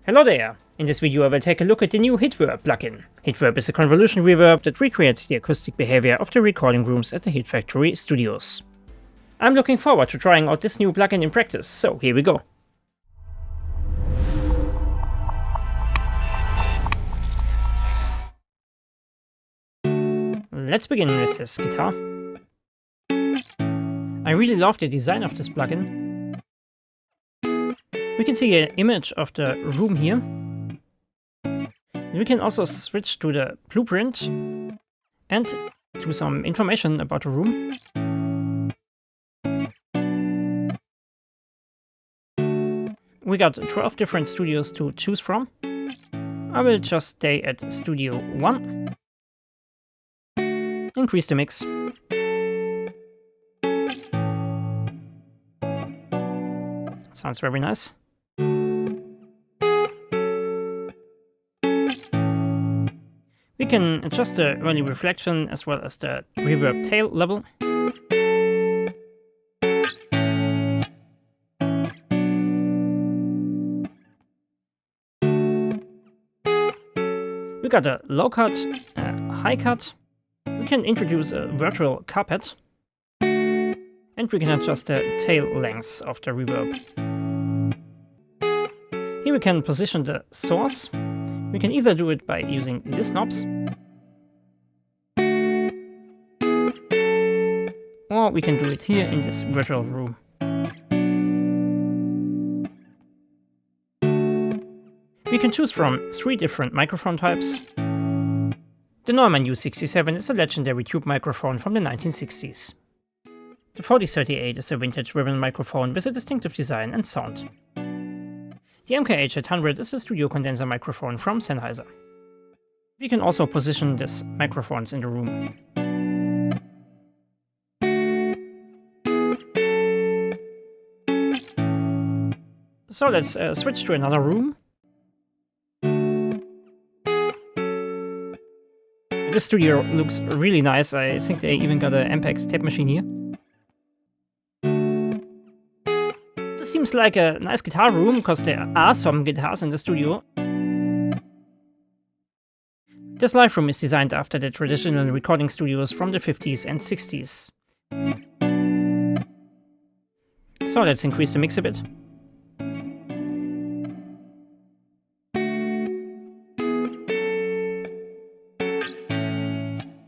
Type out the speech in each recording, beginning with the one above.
Hello there! In this video I will take a look at the new HitVerb plugin. HitVerb is a convolution reverb that recreates the acoustic behavior of the recording rooms at the Hit Factory studios. I'm looking forward to trying out this new plugin in practice, so here we go. Let's begin with this guitar. I really love the design of this plugin. We can see an image of the room here. We can also switch to the blueprint and to some information about the room. We got 12 different studios to choose from. I will just stay at Studio 1. Increase the mix. Sounds very nice. We can adjust the early reflection as well as the reverb tail level. We got a low cut, a high cut. We can introduce a virtual carpet. And we can adjust the tail length of the reverb. Here we can position the source. We can either do it by using these knobs, or we can do it here in this virtual room. We can choose from 3 different microphone types. The Neumann U67 is a legendary tube microphone from the 1960s. The 4038 is a vintage ribbon microphone with a distinctive design and sound. The MKH800 is a studio condenser microphone from Sennheiser. We can also position these microphones in the room. So let's switch to another room. This studio looks really nice. I think they even got an Ampex tape machine here. This seems like a nice guitar room, because there are some guitars in the studio. This live room is designed after the traditional recording studios from the 50s and 60s. So let's increase the mix a bit.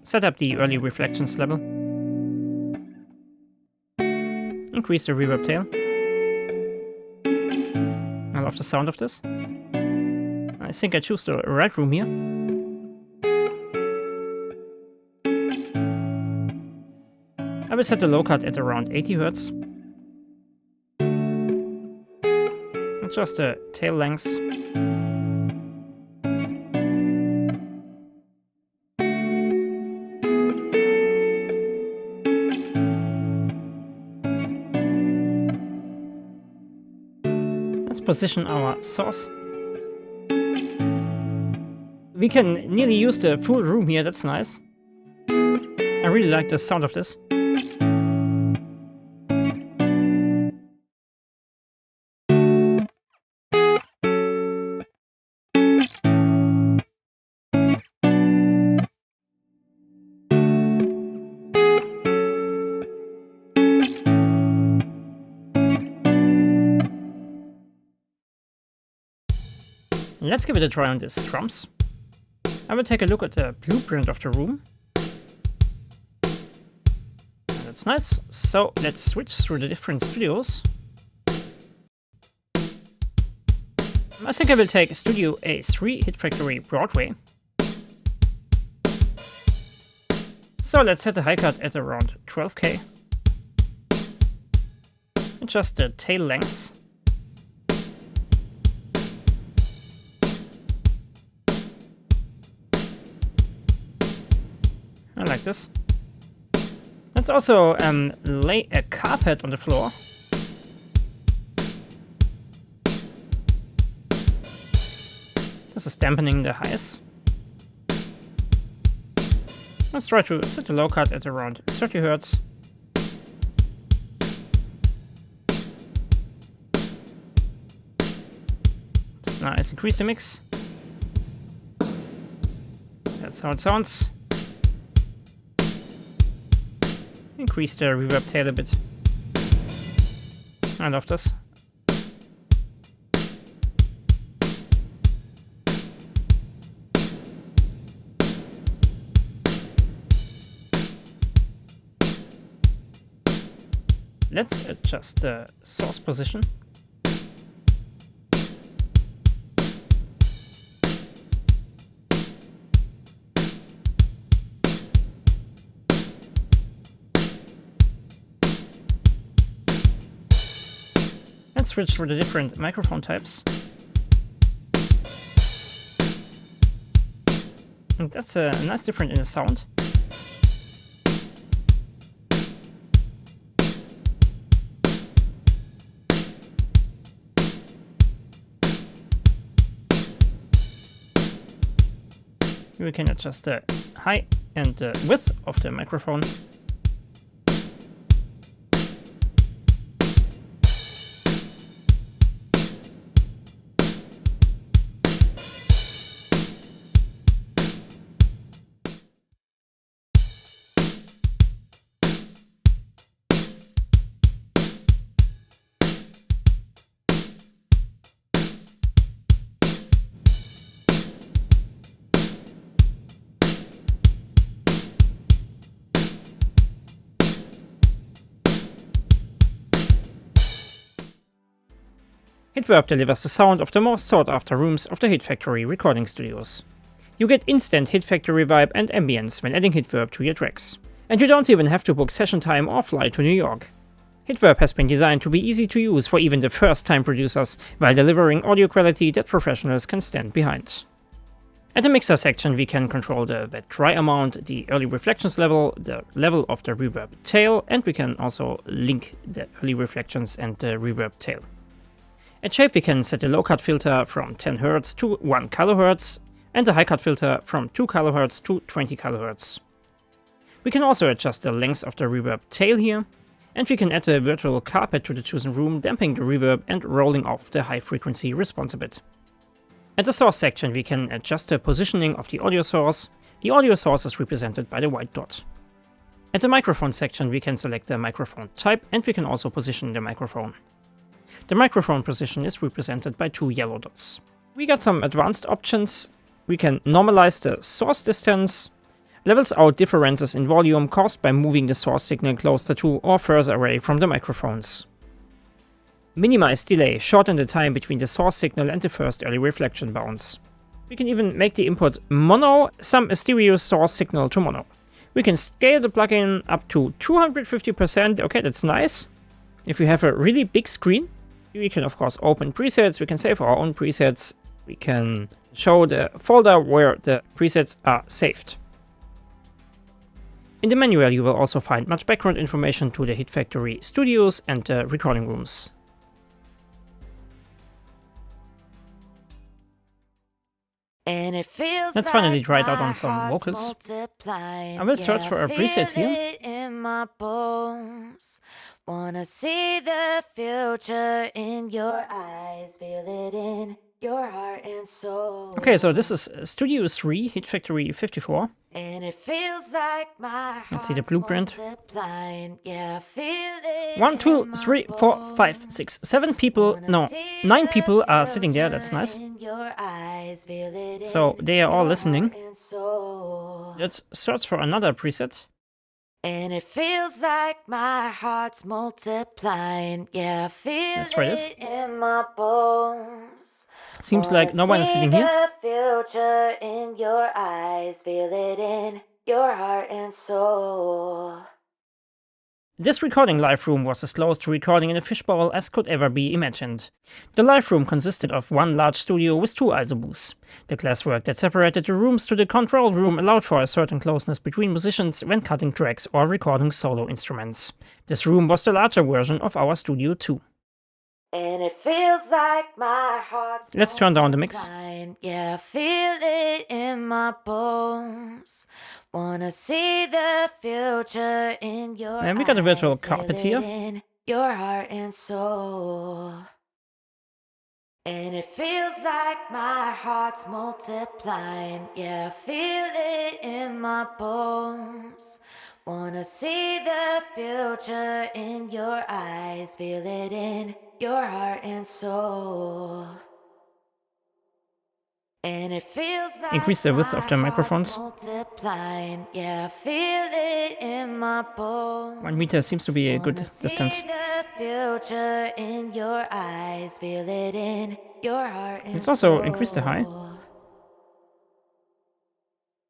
Set up the early reflections level. Increase the reverb tail. I love the sound of this. I think I choose the right room here. I will set the low cut at around 80 Hz. Adjust the tail length. Let's position our source. We can nearly use the full room here, that's nice. I really like the sound of this. Let's give it a try on these drums. I will take a look at the blueprint of the room. That's nice. So let's switch through the different studios. I think I will take Studio A3 Hit Factory Broadway. So let's set the high cut at around 12K. Adjust the tail length. I like this. Let's also lay a carpet on the floor. This is dampening the highs. Let's try to set the low cut at around 30 Hz. Let's increase the mix. That's how it sounds. Increase the reverb tail a bit. I love this. Let's adjust the source position. Let's switch through the different microphone types. And that's a nice difference in the sound. We can adjust the height and the width of the microphone. HitVerb delivers the sound of the most sought-after rooms of the Hit Factory recording studios. You get instant Hit Factory vibe and ambience when adding HitVerb to your tracks. And you don't even have to book session time or fly to New York. HitVerb has been designed to be easy to use for even the first-time producers, while delivering audio quality that professionals can stand behind. At the mixer section, we can control the wet-dry amount, the early reflections level, the level of the reverb tail, and we can also link the early reflections and the reverb tail. At shape, we can set the low-cut filter from 10 Hz to 1 kHz, and the high-cut filter from 2 kHz to 20 kHz. We can also adjust the length of the reverb tail here, and we can add a virtual carpet to the chosen room, damping the reverb and rolling off the high-frequency response a bit. At the source section, we can adjust the positioning of the audio source. The audio source is represented by the white dot. At the microphone section, we can select the microphone type, and we can also position the microphone. The microphone position is represented by 2 yellow dots. We got some advanced options. We can normalize the source distance, levels out differences in volume caused by moving the source signal closer to or further away from the microphones. Minimize delay, shorten the time between the source signal and the first early reflection bounce. We can even make the input mono, sum a stereo source signal to mono. We can scale the plugin up to 250%, okay, that's nice. If you have a really big screen, we can of course open presets, we can save our own presets, we can show the folder where the presets are saved. In the manual you will also find much background information to the Hit Factory studios and the recording rooms. Let's finally try it out on some vocals. I will search for a preset here. Wanna see the future in your eyes, feel it in your heart and soul. Okay, so this is Studio 3, Hit Factory 54. And it feels like my Let's see the blueprint. Yeah, 1, 2, 3, 4, 5, 6, 7 people, no, 9 people are sitting there, that's nice. So they are all listening. Let's search for another preset. And it feels like my heart's multiplying. Yeah, I feel it in my bones. Seems like no one is sitting here. The future in your eyes, feel it in your heart and soul. This recording live room was as close to recording in a fishbowl as could ever be imagined. The live room consisted of one large studio with 2 ISO booths. The glasswork that separated the rooms to the control room allowed for a certain closeness between musicians when cutting tracks or recording solo instruments. This room was the larger version of our Studio 2. And it feels like my heart's Let's turn down the mix. Yeah, I feel it in my bones. Wanna see the future in your And we got a virtual carpet here. Your heart and soul. And it feels like my heart's multiplying. Yeah, I feel it in my bones. Wanna see the future in your eyes. Feel it in your heart and soul. And it feels like Increase the width of the microphones. multiplying. Yeah, I feel it in my bones. 1 meter seems to be a good distance. See the future in your eyes. Feel it in your heart and Let's also increase the high.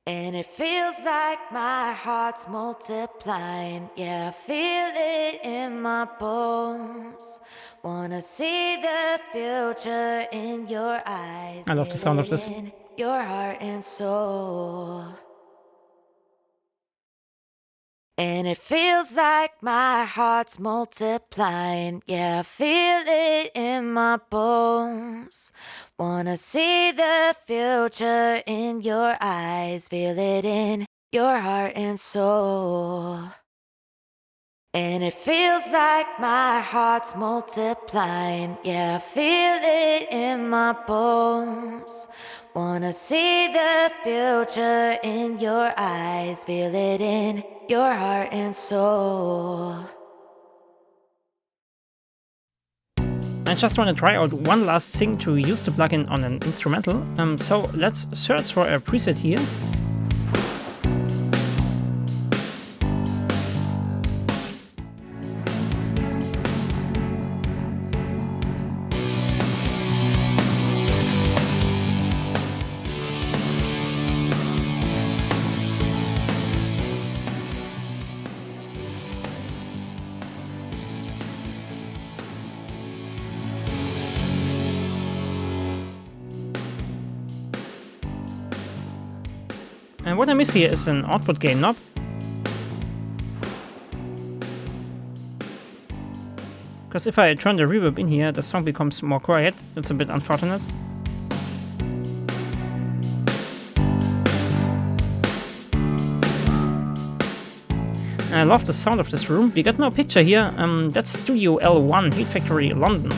And it feels like my heart's multiplying. Yeah, I feel it in my bones. Wanna see the future in your eyes. I love the sound of this. In your heart and soul. And it feels like my heart's multiplying. Yeah, I feel it in my bones. Wanna see the future in your eyes. Feel it in your heart and soul. And it feels like my heart's multiplying. Yeah, I feel it in my bones. Wanna see the future in your eyes. Feel it in your heart and soul. I just want to try out one last thing to use the plugin on an instrumental. So let's search for a preset here. And what I miss here is an output gain knob. Because if I turn the reverb in here, the song becomes more quiet. That's a bit unfortunate. I love the sound of this room. We got no picture here. That's Studio L1, Heat Factory, London.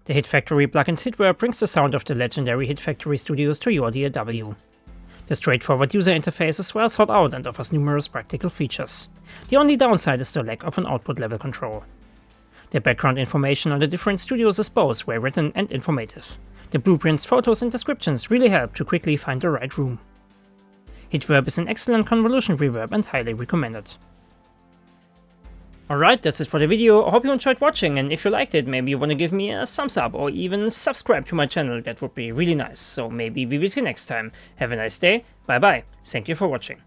The Hit Factory plugin's HitVerb brings the sound of the legendary Hit Factory studios to your DAW. The straightforward user interface is well thought out and offers numerous practical features. The only downside is the lack of an output level control. The background information on the different studios is both well written and informative. The blueprints, photos and descriptions really help to quickly find the right room. HitVerb is an excellent convolution reverb and highly recommended. Alright, that's it for the video. I hope you enjoyed watching, and if you liked it, maybe you want to give me a thumbs up or even subscribe to my channel. That would be really nice. So maybe we will see you next time. Have a nice day. Bye bye. Thank you for watching.